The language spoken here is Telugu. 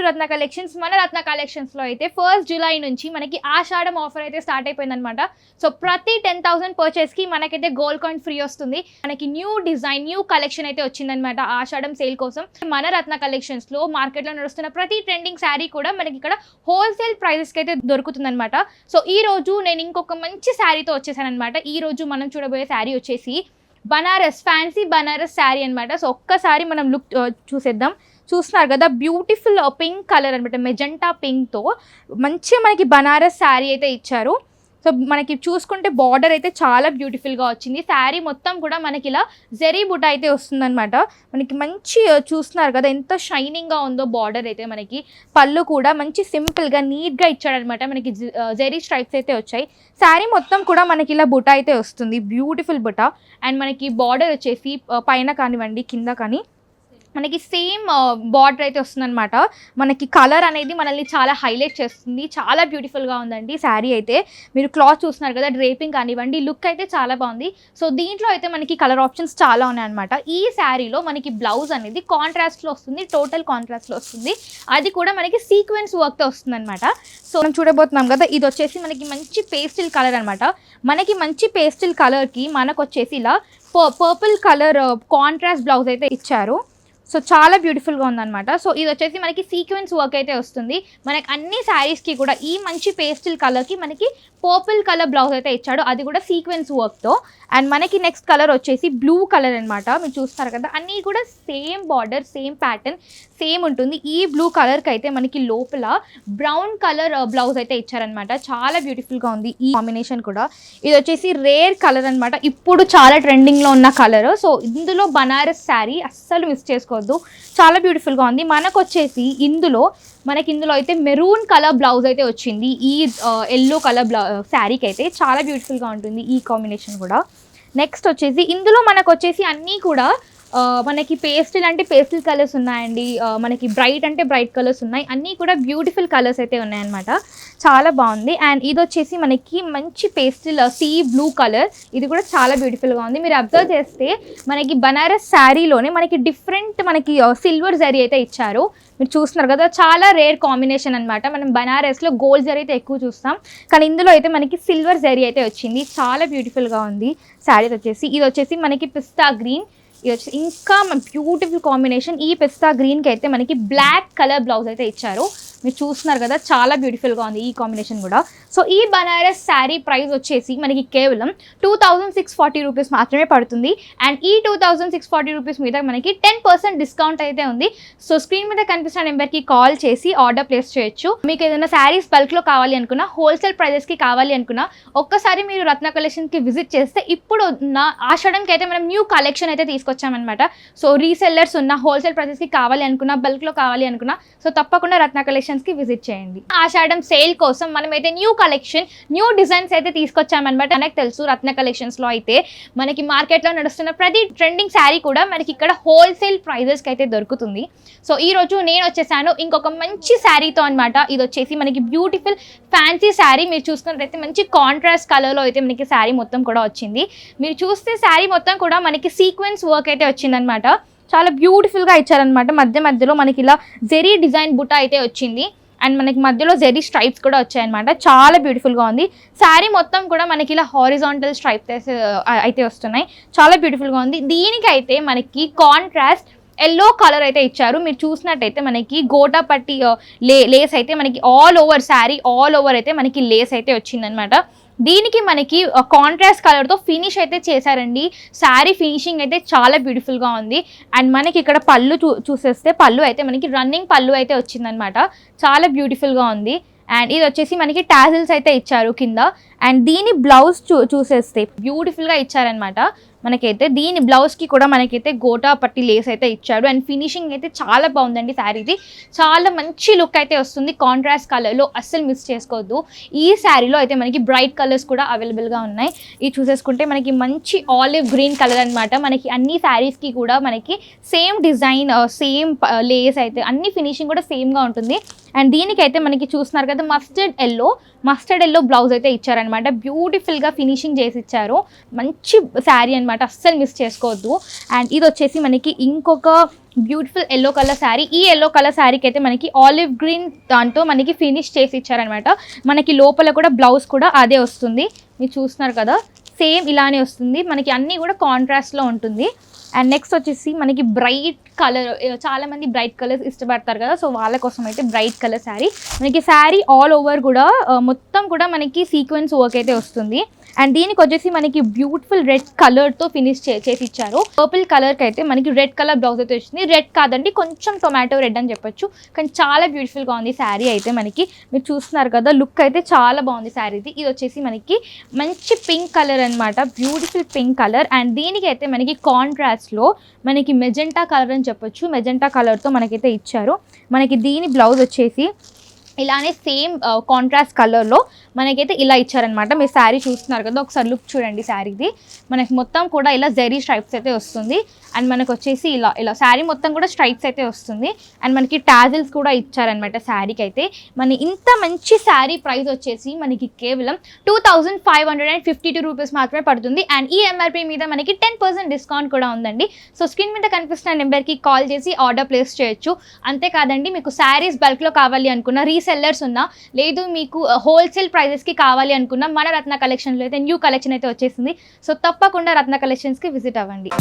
రత్న కలెక్షన్స్. మన రత్న కలెక్షన్స్లో అయితే 1st July నుంచి మనకి ఆషాఢం ఆఫర్ అయితే స్టార్ట్ అయిపోయిందనమాట. సో ప్రతి 10,000 పర్చేస్కి మనకైతే గోల్డ్ కాయిన్ ఫ్రీ వస్తుంది. మనకి న్యూ డిజైన్ న్యూ కలెక్షన్ అయితే వచ్చిందనమాట ఆషాఢం సేల్ కోసం. మన రత్న కలెక్షన్స్లో మార్కెట్లో నడుస్తున్న ప్రతి ట్రెండింగ్ శారీ కూడా మనకి ఇక్కడ హోల్సేల్ ప్రైజెస్కి అయితే దొరుకుతుందనమాట. సో ఈ రోజు నేను ఇంకొక మంచి శారీతో వచ్చేసాను అనమాట. ఈ రోజు మనం చూడబోయే శారీ వచ్చేసి బనారస్ ఫ్యాన్సీ బనారస్ శారీ అనమాట. సో ఒక్కసారి మనం లుక్ చూసేద్దాం. చూస్తున్నారు కదా, బ్యూటిఫుల్ పింక్ కలర్ అనమాట, మెజెంటా పింక్తో మంచిగా మనకి బనారస్ శారీ అయితే ఇచ్చారు. సో మనకి చూసుకుంటే బార్డర్ అయితే చాలా బ్యూటిఫుల్గా వచ్చింది. శారీ మొత్తం కూడా మనకి ఇలా జెరీ బుట్ట అయితే వస్తుందన్నమాట. మనకి మంచి చూస్తున్నారు కదా ఎంత షైనింగ్గా ఉందో బార్డర్ అయితే. మనకి పళ్ళు కూడా మంచి సింపుల్గా నీట్గా ఇచ్చాడనమాట. మనకి జెరీ స్ట్రైప్స్ అయితే వచ్చాయి. శారీ మొత్తం కూడా మనకి ఇలా బుట్ట అయితే వస్తుంది, బ్యూటిఫుల్ బుట్ట. అండ్ మనకి బార్డర్ వచ్చేసి పైన కానివ్వండి కింద కానీ మనకి సేమ్ బార్డర్ అయితే వస్తుందన్నమాట. మనకి కలర్ అనేది మనల్ని చాలా హైలైట్ చేస్తుంది. చాలా బ్యూటిఫుల్గా ఉందండి శారీ అయితే. మీరు క్లాత్ చూస్తున్నారు కదా, డ్రేపింగ్ కానివ్వండి, లుక్ అయితే చాలా బాగుంది. సో దీంట్లో అయితే మనకి కలర్ ఆప్షన్స్ చాలా ఉన్నాయన్నమాట. ఈ శారీలో మనకి బ్లౌజ్ అనేది కాంట్రాస్ట్లో వస్తుంది, టోటల్ కాంట్రాస్ట్లో వస్తుంది. అది కూడా మనకి సీక్వెన్స్ వర్క్తో వస్తుందన్నమాట. సో మనం చూడబోతున్నాం కదా, ఇది వచ్చేసి మనకి మంచి పేస్టిల్ కలర్ అనమాట. మనకి మంచి పేస్టిల్ కలర్కి మనకు వచ్చేసి ఇలా పర్పుల్ కలర్ కాంట్రాస్ట్ బ్లౌజ్ అయితే ఇచ్చారు. సో చాలా బ్యూటిఫుల్గా ఉందన్నమాట. సో ఇది వచ్చేసి మనకి సీక్వెన్స్ వర్క్ అయితే వస్తుంది. మనకి అన్ని శారీస్కి కూడా ఈ మంచి పేస్టిల్ కలర్కి మనకి పర్పుల్ కలర్ బ్లౌజ్ అయితే ఇచ్చాడు, అది కూడా సీక్వెన్స్ వర్క్తో. అండ్ మనకి నెక్స్ట్ కలర్ వచ్చేసి బ్లూ కలర్ అనమాట. మీరు చూస్తారు కదా, అన్నీ కూడా same border same pattern same ఉంటుంది. ఈ బ్లూ కలర్కి అయితే మనకి లోపల బ్రౌన్ కలర్ బ్లౌజ్ అయితే ఇచ్చారనమాట. చాలా బ్యూటిఫుల్గా ఉంది ఈ కాంబినేషన్ కూడా. ఇది వచ్చేసి రేర్ కలర్ అనమాట, ఇప్పుడు చాలా ట్రెండింగ్లో ఉన్న కలర్. సో ఇందులో బనారస్ శారీ అస్సలు మిస్ చేసుకోవద్దు, చాలా బ్యూటిఫుల్గా ఉంది. మనకు వచ్చేసి ఇందులో అయితే మెరూన్ కలర్ బ్లౌజ్ అయితే వచ్చింది. ఈ ఎల్లో కలర్ శారీకి అయితే చాలా బ్యూటిఫుల్గా ఉంటుంది ఈ కాంబినేషన్ కూడా. నెక్స్ట్ వచ్చేసి ఇందులో మనకు వచ్చేసి అన్నీ కూడా మనకి పేస్టిల్ అంటే పేస్టిల్ కలర్స్ ఉన్నాయండి, మనకి బ్రైట్ అంటే బ్రైట్ కలర్స్ ఉన్నాయి. అన్నీ కూడా బ్యూటిఫుల్ కలర్స్ అయితే ఉన్నాయన్నమాట. చాలా బాగుంది. అండ్ ఇది వచ్చేసి మనకి మంచి పేస్టిల్ సీ బ్లూ కలర్, ఇది కూడా చాలా బ్యూటిఫుల్గా ఉంది. మీరు అబ్జర్వ్ చేస్తే మనకి బనారస్ శారీలోనే మనకి డిఫరెంట్ మనకి సిల్వర్ జరీ అయితే ఇచ్చారు. మీరు చూస్తున్నారు కదా, చాలా రేర్ కాంబినేషన్ అనమాట. మనం బనారస్లో గోల్డ్ జరీ అయితే ఎక్కువ చూస్తాం, కానీ ఇందులో అయితే మనకి సిల్వర్ జరీ అయితే వచ్చింది. చాలా బ్యూటిఫుల్గా ఉంది శారీ వచ్చేసి. ఇది వచ్చేసి మనకి పిస్తా గ్రీన్, ఇది వచ్చి ఇంకా బ్యూటిఫుల్ కాంబినేషన్. ఈ పిస్తా గ్రీన్కి అయితే మనకి బ్లాక్ కలర్ బ్లౌజ్ అయితే ఇచ్చారు. మీరు చూస్తున్నారు కదా, చాలా బ్యూటిఫుల్గా ఉంది ఈ కాంబినేషన్ కూడా. సో ఈ బనారస్ శారీ ప్రైస్ వచ్చేసి మనకి కేవలం 2,640 రూపీస్ మాత్రమే పడుతుంది. అండ్ ఈ 2,640 రూపీస్ మీద మనకి 10% డిస్కౌంట్ అయితే ఉంది. సో స్క్రీన్ మీద కనిపిస్తున్న నెంబర్కి కాల్ చేసి ఆర్డర్ ప్లేస్ చేయొచ్చు. మీకు ఏదైనా శారీస్ బల్క్లో కావాలి అనుకున్నా, హోల్సేల్ ప్రైజెస్కి కావాలి అనుకున్నా, ఒక్కసారి మీరు రత్న కలెక్షన్కి విజిట్ చేస్తే ఇప్పుడు ఉన్న ఆషాఢంకి అయితే మనం న్యూ కలెక్షన్ అయితే తీసుకొచ్చామన్నమాట. సో రీసెల్లర్స్ ఉన్న హోల్సేల్ ప్రైజెస్కి కావాలి అనుకున్నా, బల్క్లో కావాలి అనుకున్నా, సో తప్పకుండా రత్న కలెక్షన్స్కి విజిట్ చేయండి. ఆషాఢం సేల్ కోసం మనమైతే న్యూ కలెక్షన్ న్యూ డిజైన్స్ అయితే తీసుకొచ్చామన్నమాట. మనకు తెలుసు రత్న కలెక్షన్స్లో అయితే మనకి మార్కెట్లో నడుస్తున్న ప్రతి ట్రెండింగ్ శారీ కూడా మనకి ఇక్కడ హోల్సేల్ ప్రైజెస్కి అయితే దొరుకుతుంది. సో ఈరోజు నేను వచ్చేసాను ఇంకొక మంచి శారీతో అనమాట. ఇది వచ్చేసి మనకి బ్యూటిఫుల్ ఫ్యాన్సీ శారీ. మీరు చూసుకున్నట్లయితే మంచి కాంట్రాస్ట్ కలర్లో అయితే మనకి శారీ మొత్తం కూడా వచ్చింది. మీరు చూస్తే శారీ మొత్తం కూడా మనకి సీక్వెన్స్ వర్క్ అయితే వచ్చిందనమాట. చాలా బ్యూటిఫుల్గా ఇచ్చారనమాట. మధ్యలో మనకి ఇలా జెరీ డిజైన్ బుట్ట అయితే వచ్చింది. అండ్ మనకి మధ్యలో జెరీ స్ట్రైప్స్ కూడా వచ్చాయన్నమాట. చాలా బ్యూటిఫుల్గా ఉంది. శారీ మొత్తం కూడా మనకి ఇలా హారిజాంటల్ స్ట్రైప్స్ అయితే వస్తున్నాయి. చాలా బ్యూటిఫుల్గా ఉంది. దీనికైతే మనకి కాంట్రాస్ట్ ఎల్లో కలర్ అయితే ఇచ్చారు. మీరు చూసినట్టయితే మనకి గోటా పట్టి లేస్ అయితే మనకి all over sari all over అయితే మనకి లేస్ అయితే వచ్చిందనమాట. దీనికి మనకి కాంట్రాస్ట్ కలర్తో ఫినిష్ అయితే చేశారండి. శారీ ఫినిషింగ్ అయితే చాలా బ్యూటిఫుల్గా ఉంది. అండ్ మనకి ఇక్కడ పళ్ళు చూసేస్తే పళ్ళు అయితే మనకి రన్నింగ్ పళ్ళు అయితే వచ్చిందనమాట. చాలా బ్యూటిఫుల్గా ఉంది. అండ్ ఇది వచ్చేసి మనకి టాజిల్స్ అయితే ఇచ్చారు కింద. అండ్ దీని బ్లౌజ్ చూసేస్తే బ్యూటిఫుల్గా ఇచ్చారనమాట. మనకైతే దీని బ్లౌజ్కి కూడా మనకైతే గోటా పట్టి లేస్ అయితే ఇచ్చాడు. అండ్ ఫినిషింగ్ అయితే చాలా బాగుందండి శారీది. చాలా మంచి లుక్ అయితే వస్తుంది కాంట్రాస్ట్ కలర్లో, అస్సలు మిస్ చేసుకోవద్దు. ఈ శారీలో అయితే మనకి బ్రైట్ కలర్స్ కూడా అవైలబుల్గా ఉన్నాయి. ఇది చూసేసుకుంటే మనకి మంచి ఆలివ్ గ్రీన్ కలర్ అనమాట. మనకి అన్ని శారీస్కి కూడా మనకి సేమ్ డిజైన్ సేమ్ లేస్ అయితే అన్ని ఫినిషింగ్ కూడా సేమ్గా ఉంటుంది. అండ్ దీనికైతే మనకి చూస్తున్నారు కదా మస్టర్డ్ ఎల్లో బ్లౌజ్ అయితే ఇచ్చారనమాట. బ్యూటిఫుల్గా ఫినిషింగ్ చేసి ఇచ్చారు. మంచి శారీ అనమాట, అస్సలు మిస్ చేసుకోవద్దు. అండ్ ఇది వచ్చేసి మనకి ఇంకొక బ్యూటిఫుల్ ఎల్లో కలర్ శారీ. ఈ ఎల్లో కలర్ శారీకి అయితే మనకి ఆలివ్ గ్రీన్ దాంతో మనకి ఫినిష్ చేసి ఇచ్చారనమాట. మనకి లోపల కూడా బ్లౌజ్ కూడా అదే వస్తుంది, మీరు చూస్తున్నారు కదా, సేమ్ ఇలానే వస్తుంది. మనకి అన్నీ కూడా కాంట్రాస్ట్లో ఉంటుంది. అండ్ నెక్స్ట్ వచ్చేసి మనకి బ్రైట్ కలర్, చాలామంది బ్రైట్ కలర్స్ ఇష్టపడతారు కదా, సో వాళ్ళ కోసం అయితే బ్రైట్ కలర్ శారీ. మనకి శారీ ఆల్ ఓవర్ కూడా మొత్తం కూడా మనకి సీక్వెన్స్ వర్క్ అయితే వస్తుంది. అండ్ దీనికి వచ్చేసి మనకి బ్యూటిఫుల్ రెడ్ కలర్తో ఫినిష్ చేసి ఇచ్చారు. పర్పుల్ కలర్కి అయితే మనకి రెడ్ కలర్ బ్లౌజ్ అయితే వచ్చింది. రెడ్ కాదండి, కొంచెం టొమాటో రెడ్ అని చెప్పొచ్చు, కానీ చాలా బ్యూటిఫుల్గా ఉంది శారీ అయితే. మనకి మీరు చూస్తున్నారు కదా, లుక్ అయితే చాలా బాగుంది శారీది. ఇది వచ్చేసి మనకి మంచి పింక్ కలర్ అనమాట, బ్యూటిఫుల్ పింక్ కలర్. అండ్ దీనికి అయితే మనకి కాంట్రాస్ట్లో మనకి మెజెంటా కలర్ అని చెప్పొచ్చు, మెజెంటా కలర్తో మనకైతే ఇచ్చారు. మనకి దీని బ్లౌజ్ వచ్చేసి ఇలానే సేమ్ కాంట్రాస్ట్ కలర్లో మనకైతే ఇలా ఇచ్చారనమాట. మీరు శారీ చూస్తున్నారు కదా, ఒకసారి లుక్ చూడండి శారీది. మనకి మొత్తం కూడా ఇలా జెరీ స్ట్రైప్స్ అయితే వస్తుంది. అండ్ మనకు వచ్చేసి ఇలా శారీ మొత్తం కూడా స్ట్రైప్స్ అయితే వస్తుంది. అండ్ మనకి టాజిల్స్ కూడా ఇచ్చారనమాట శారీకి అయితే. మన ఇంత మంచి శారీ ప్రైస్ వచ్చేసి మనకి కేవలం 2552 రూపీస్ మాత్రమే పడుతుంది. అండ్ ఈ ఎంఆర్పీ మీద మనకి 10% డిస్కౌంట్ కూడా ఉందండి. సో స్క్రీన్ మీద కనిపిస్తున్న నెంబర్కి కాల్ చేసి ఆర్డర్ ప్లేస్ చేయొచ్చు. అంతేకాదండి, మీకు శారీస్ బల్క్లో కావాలి అనుకున్న, రీసెల్లర్స్ ఉన్నా, లేదు మీకు హోల్సేల్ ప్రైజెస్కి కావాలి అనుకున్న, మన రత్న కలెక్షన్లో అయితే న్యూ కలెక్షన్ అయితే వచ్చేసింది. సో తప్పకుండా రత్న కలెక్షన్స్కి విజిట్ అవ్వండి.